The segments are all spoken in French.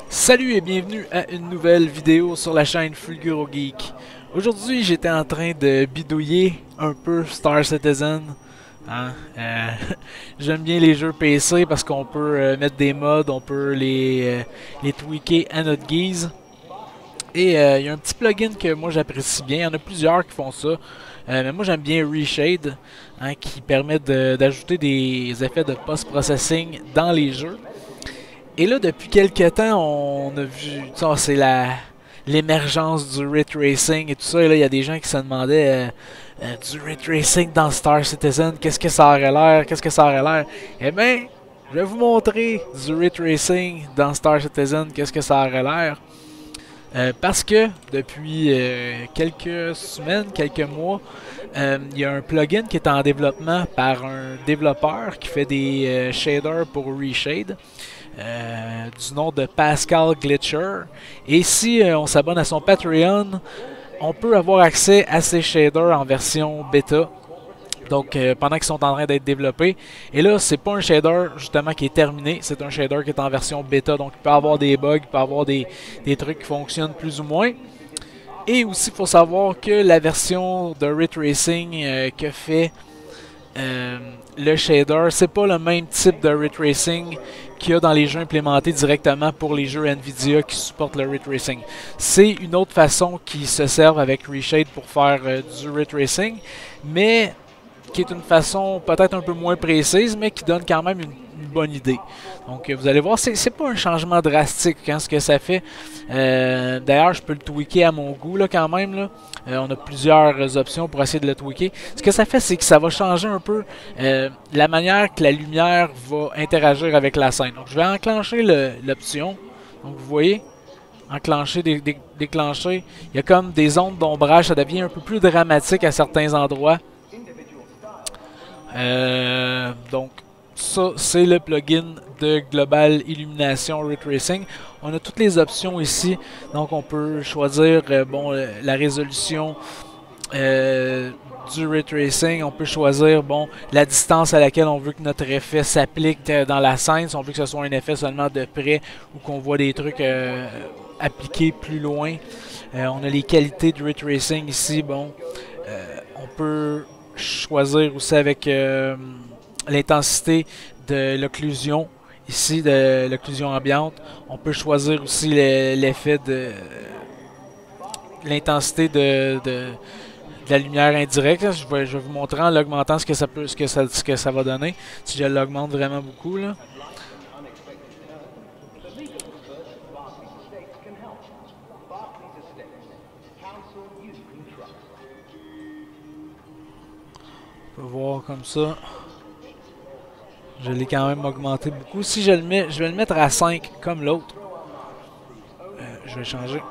Salut et bienvenue à une nouvelle vidéo sur la chaîne Fulguro Geek. Aujourd'hui, j'étais en train de bidouiller un peu Star Citizen. Hein? J'aime bien les jeux PC parce qu'on peut mettre des mods, on peut les tweaker à notre guise. Et il y a un petit plugin que moi j'apprécie bien. Il y en a plusieurs qui font ça. Mais moi j'aime bien Reshade, hein, qui permet d'ajouter des effets de post-processing dans les jeux. Et là, depuis quelques temps, on a vu, c'est l'émergence du ray tracing et tout ça. Et là, il y a des gens qui se demandaient du ray tracing dans Star Citizen, qu'est-ce que ça aurait l'air, qu'est-ce que ça aurait l'air. Eh bien, je vais vous montrer du ray tracing dans Star Citizen, qu'est-ce que ça aurait l'air. Parce que depuis quelques semaines, quelques mois, il y a un plugin qui est en développement par un développeur qui fait des shaders pour Reshade. Du nom de Pascal Glitcher. Et si on s'abonne à son Patreon, on peut avoir accès à ces shaders en version bêta. Donc pendant qu'ils sont en train d'être développés. Et là, c'est pas un shader justement qui est terminé, c'est un shader qui est en version bêta. Donc il peut avoir des bugs, il peut avoir des trucs qui fonctionnent plus ou moins. Et aussi, il faut savoir que la version de ray tracing que fait le shader, c'est pas le même type de ray tracing qu'il y a dans les jeux implémentés directement pour les jeux Nvidia qui supportent le ray tracing. C'est une autre façon qui se servent avec Reshade pour faire du ray tracing, mais qui est une façon peut-être un peu moins précise, mais qui donne quand même une bonne idée. Donc vous allez voir, c'est pas un changement drastique hein, ce que ça fait. D'ailleurs, je peux le tweaker à mon goût là, quand même. Là. On a plusieurs options pour essayer de le tweaker. Ce que ça fait, c'est que ça va changer un peu la manière que la lumière va interagir avec la scène. Donc je vais enclencher l'option. Donc vous voyez, enclencher, déclencher. Il y a comme des ondes d'ombrage, ça devient un peu plus dramatique à certains endroits. Donc ça c'est le plugin de Global Illumination Ray Tracing. On a toutes les options ici, donc on peut choisir la résolution du Ray Tracing, on peut choisir la distance à laquelle on veut que notre effet s'applique dans la scène, si on veut que ce soit un effet seulement de près ou qu'on voit des trucs appliqués plus loin. On a les qualités du Ray Tracing ici, on peut choisir aussi avec l'intensité de l'occlusion, ici de l'occlusion ambiante. On peut choisir aussi l'effet de l'intensité de la lumière indirecte. Je vais vous montrer en l'augmentant ce que ça va donner. Si je l'augmente vraiment beaucoup là. On peut voir comme ça. Je l'ai quand même augmenté beaucoup. Si je le mets, je vais le mettre à 5 comme l'autre. Je vais changer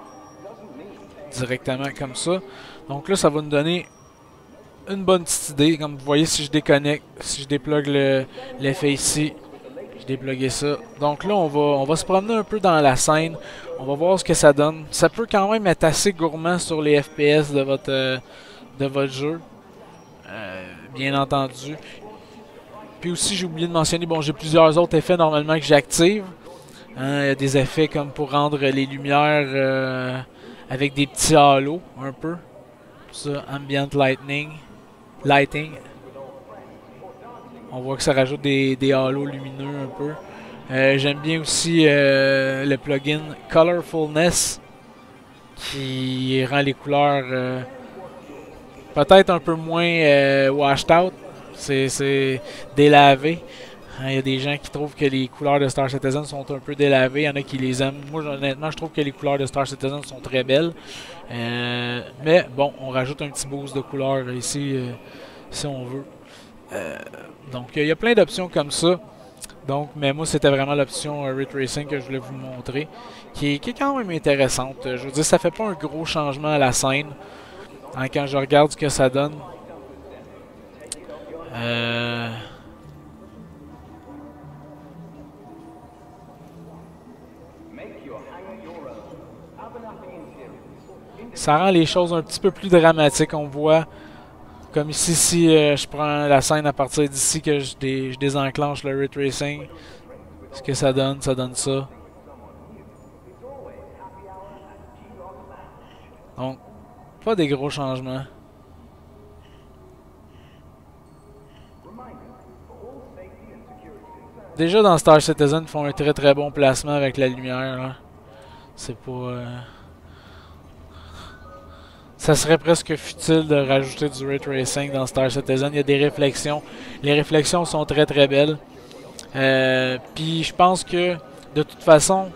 directement comme ça. Donc là, ça va nous donner une bonne petite idée. Comme vous voyez, si je déconnecte, si je déplugue l'effet ici, je déplugué ça. Donc là, on va se promener un peu dans la scène. On va voir ce que ça donne. Ça peut quand même être assez gourmand sur les FPS de votre jeu. Bien entendu. Puis aussi, j'ai oublié de mentionner, j'ai plusieurs autres effets normalement que j'active. Hein, il y a des effets comme pour rendre les lumières avec des petits halos, un peu. Ça, ambient lighting. On voit que ça rajoute des halos lumineux un peu. J'aime bien aussi le plugin Colorfulness qui rend les couleurs peut-être un peu moins washed out. C'est délavé. Il y a des gens qui trouvent que les couleurs de Star Citizen sont un peu délavées. Il y en a qui les aiment. Moi, honnêtement, je trouve que les couleurs de Star Citizen sont très belles. Mais bon, on rajoute un petit boost de couleurs ici, si on veut. Donc, il y a plein d'options comme ça. Donc, mais moi, c'était vraiment l'option Ray Tracing que je voulais vous montrer, qui est quand même intéressante. Je veux dire, ça fait pas un gros changement à la scène. Hein, quand je regarde ce que ça donne. Ça rend les choses un petit peu plus dramatiques. On voit, comme ici, si je prends la scène à partir d'ici, que je désenclenche le Ray Tracing, ce que ça donne ça. Donc, pas des gros changements. Déjà dans Star Citizen, ils font un très bon placement avec la lumière. C'est pas... Ça serait presque futile de rajouter du Ray Tracing dans Star Citizen. Il y a des réflexions. Les réflexions sont très belles. Puis je pense que de toute façon,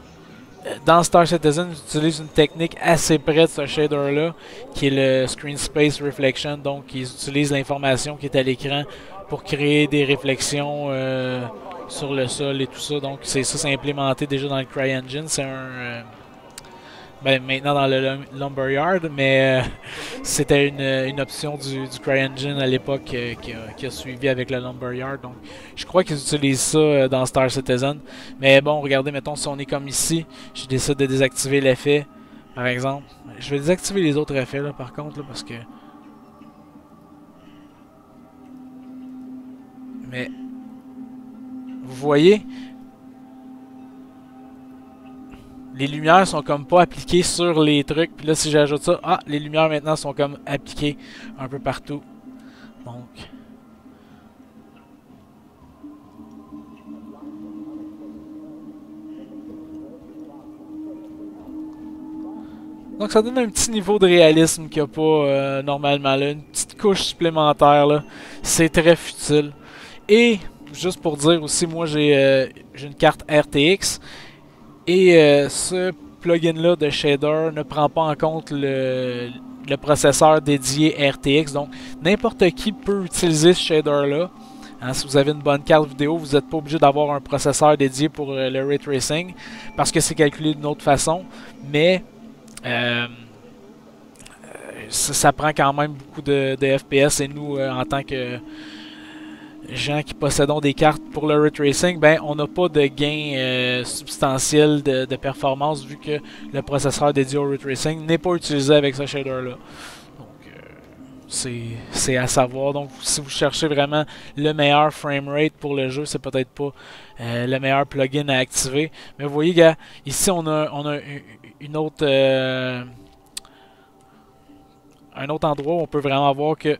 dans Star Citizen, ils utilisent une technique assez près de ce shader-là, qui est le Screen Space Reflection. Donc ils utilisent l'information qui est à l'écran pour créer des réflexions sur le sol et tout ça. Donc c'est implémenté déjà dans le CryEngine. C'est un... ben, maintenant dans le Lumberyard, mais c'était une option du CryEngine à l'époque qui a suivi avec le Lumberyard. Donc, je crois qu'ils utilisent ça dans Star Citizen. Mais bon, regardez, mettons, si on est comme ici, je décide de désactiver l'effet, par exemple. Je vais désactiver les autres effets, là, par contre, là, parce que... Mais, vous voyez... Les lumières sont comme pas appliquées sur les trucs. Puis là, si j'ajoute ça, ah, les lumières maintenant sont comme appliquées un peu partout. Donc ça donne un petit niveau de réalisme qu'il n'y a pas normalement là. Une petite couche supplémentaire là. C'est très futile. Et, juste pour dire aussi, moi j'ai une carte RTX. Et ce plugin-là de shader ne prend pas en compte le processeur dédié RTX. Donc, n'importe qui peut utiliser ce shader-là. Hein, si vous avez une bonne carte vidéo, vous n'êtes pas obligé d'avoir un processeur dédié pour le Ray Tracing. Parce que c'est calculé d'une autre façon. Mais, ça prend quand même beaucoup de FPS. Et nous, en tant que... gens qui possédons des cartes pour le Ray Tracing, ben on n'a pas de gain substantiel de performance vu que le processeur dédié au Ray Tracing n'est pas utilisé avec ce shader-là. Donc c'est à savoir. Donc si vous cherchez vraiment le meilleur framerate pour le jeu, c'est peut-être pas le meilleur plugin à activer. Mais vous voyez, gars, ici on a une autre un autre endroit où on peut vraiment voir que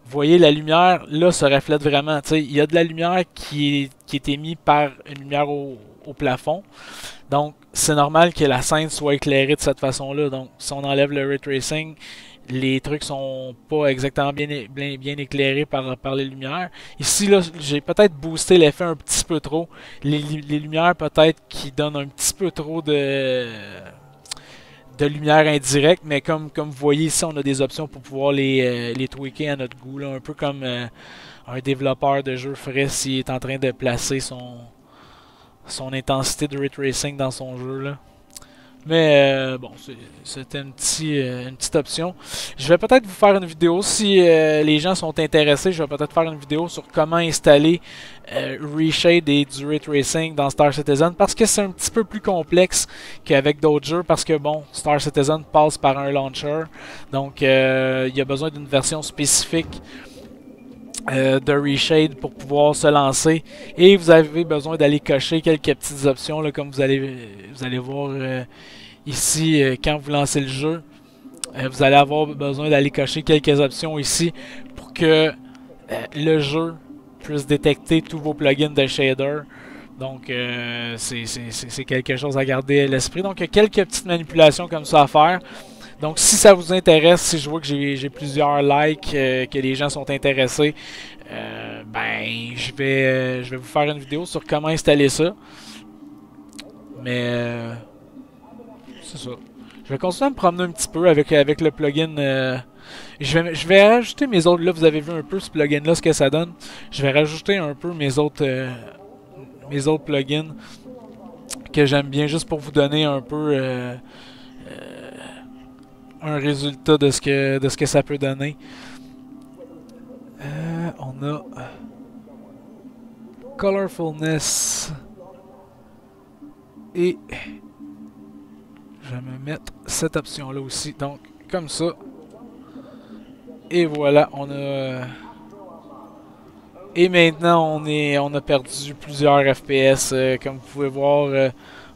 vous voyez, la lumière, là, se reflète vraiment. Il y a de la lumière qui est émise par une lumière au plafond. Donc, c'est normal que la scène soit éclairée de cette façon-là. Donc, si on enlève le Ray Tracing, les trucs sont pas exactement bien éclairés par les lumières. Ici, là, j'ai peut-être boosté l'effet un petit peu trop. Les lumières, peut-être, qui donnent un petit peu trop de lumière indirecte, mais comme vous voyez ici, on a des options pour pouvoir les tweaker à notre goût, là, un peu comme un développeur de jeu ferait s'il est en train de placer son intensité de Ray Tracing dans son jeu. Là. Mais bon, c'était une petite option. Je vais peut-être vous faire une vidéo si les gens sont intéressés. Je vais peut-être faire une vidéo sur comment installer Reshade et du Ray Tracing dans Star Citizen parce que c'est un petit peu plus complexe qu'avec d'autres jeux parce que bon, Star Citizen passe par un launcher. Donc il y a besoin d'une version spécifique de Reshade pour pouvoir se lancer et vous avez besoin d'aller cocher quelques petites options là, comme vous allez voir ici quand vous lancez le jeu. Vous allez avoir besoin d'aller cocher quelques options ici pour que le jeu puisse détecter tous vos plugins de shader. Donc c'est quelque chose à garder à l'esprit. Donc il y a quelques petites manipulations comme ça à faire. Donc si ça vous intéresse, si je vois que j'ai plusieurs likes, que les gens sont intéressés, ben je vais vous faire une vidéo sur comment installer ça. Mais c'est ça. Je vais continuer à me promener un petit peu avec le plugin. Je vais rajouter mes autres. Là, vous avez vu un peu ce plugin là, ce que ça donne. Je vais rajouter un peu mes autres plugins que j'aime bien, juste pour vous donner un peu un résultat de ce que ça peut donner. On a Colorfulness et je vais me mettre cette option là aussi. Donc comme ça. Et voilà, on a et maintenant on a perdu plusieurs FPS comme vous pouvez voir.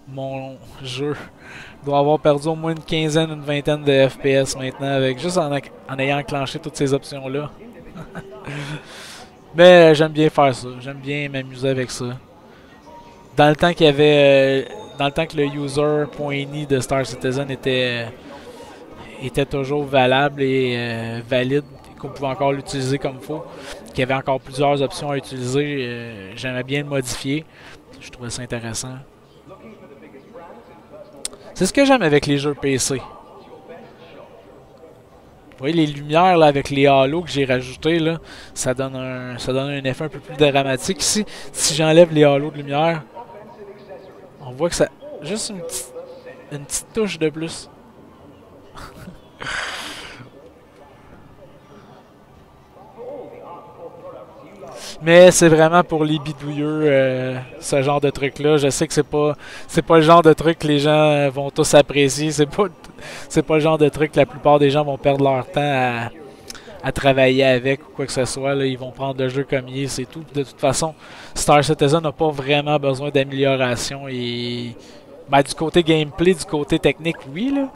mon jeu doit avoir perdu au moins une quinzaine, une vingtaine de FPS maintenant, avec juste en ayant enclenché toutes ces options-là. Mais j'aime bien faire ça, j'aime bien m'amuser avec ça. Dans le temps qu'il y avait, dans le temps que le user.ini de Star Citizen était toujours valable et valide, qu'on pouvait encore l'utiliser comme il faut, qu'il y avait encore plusieurs options à utiliser, j'aimais bien le modifier. Je trouvais ça intéressant. C'est ce que j'aime avec les jeux PC. Vous voyez les lumières là, avec les halos que j'ai rajoutés, là, ça donne un effet un peu plus dramatique. Ici, si j'enlève les halos de lumière, on voit que ça... Juste une petite touche de plus. Mais c'est vraiment pour les bidouilleux, ce genre de truc-là. Je sais que c'est pas le genre de truc que les gens vont tous apprécier. C'est pas le genre de truc que la plupart des gens vont perdre leur temps à travailler avec ou quoi que ce soit. Là. Ils vont prendre le jeu comme il est, c'est tout. De toute façon, Star Citizen n'a pas vraiment besoin d'amélioration. Et ben, du côté gameplay, du côté technique, oui. Là.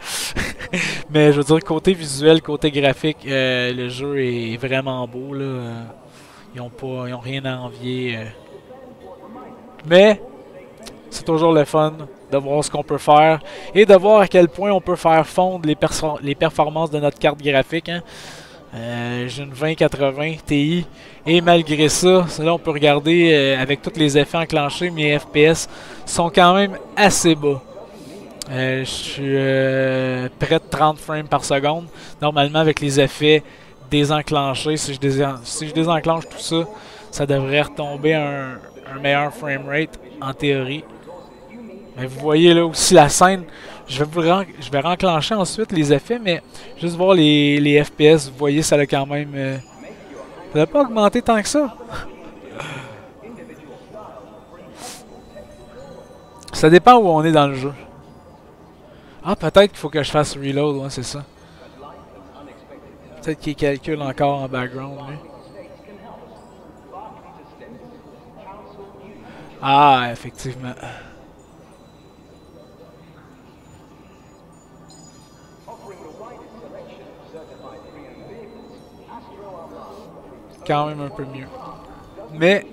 Mais je veux dire, côté visuel, côté graphique, le jeu est vraiment beau. Là. Ils ont rien à envier. Mais c'est toujours le fun de voir ce qu'on peut faire et de voir à quel point on peut faire fondre les performances de notre carte graphique. Hein. J'ai une 2080 Ti et malgré ça, là on peut regarder avec tous les effets enclenchés, mes FPS sont quand même assez bas. Je suis près de 30 frames par seconde. Normalement avec les effets désenclenchés, si je désenclenche tout ça, ça devrait retomber à un meilleur framerate en théorie. Mais vous voyez là aussi la scène, je vais renclencher ensuite les effets, mais juste voir les FPS, vous voyez ça a quand même... ça n'a pas augmenté tant que ça. Ça dépend où on est dans le jeu. Ah, peut-être qu'il faut que je fasse reload, ouais, c'est ça. Peut-être qu'il calcule encore en background, lui. Ah, effectivement. Quand même un peu mieux. Mais...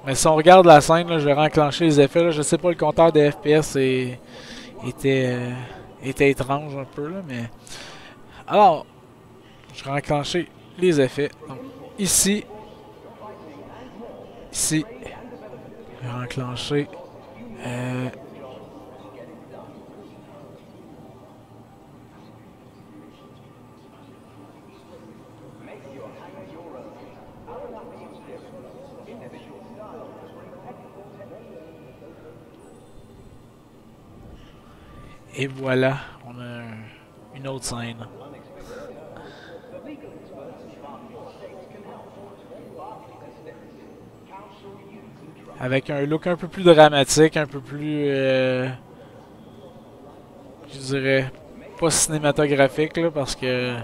Mais si on regarde la scène, là, je vais renclencher les effets. Là, je sais pas, le compteur de FPS était étrange un peu. Là, mais... Alors, je vais enclencher les effets. Donc, ici. Ici. Je vais enclencher. Et voilà, on a une autre scène. Avec un look un peu plus dramatique, un peu plus... je dirais... pas cinématographique, là, parce que...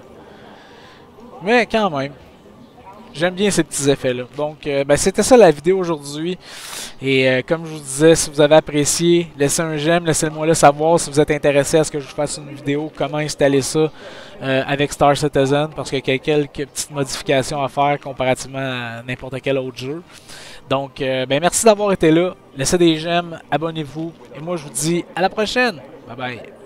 Mais quand même. J'aime bien ces petits effets-là. Donc, ben, c'était ça la vidéo aujourd'hui. Et comme je vous disais, si vous avez apprécié, laissez un j'aime, laissez-moi le savoir si vous êtes intéressé à ce que je vous fasse une vidéo, comment installer ça avec Star Citizen, parce qu'il y a quelques petites modifications à faire comparativement à n'importe quel autre jeu. Donc, ben, merci d'avoir été là. Laissez des j'aime, abonnez-vous. Et moi, je vous dis à la prochaine. Bye bye.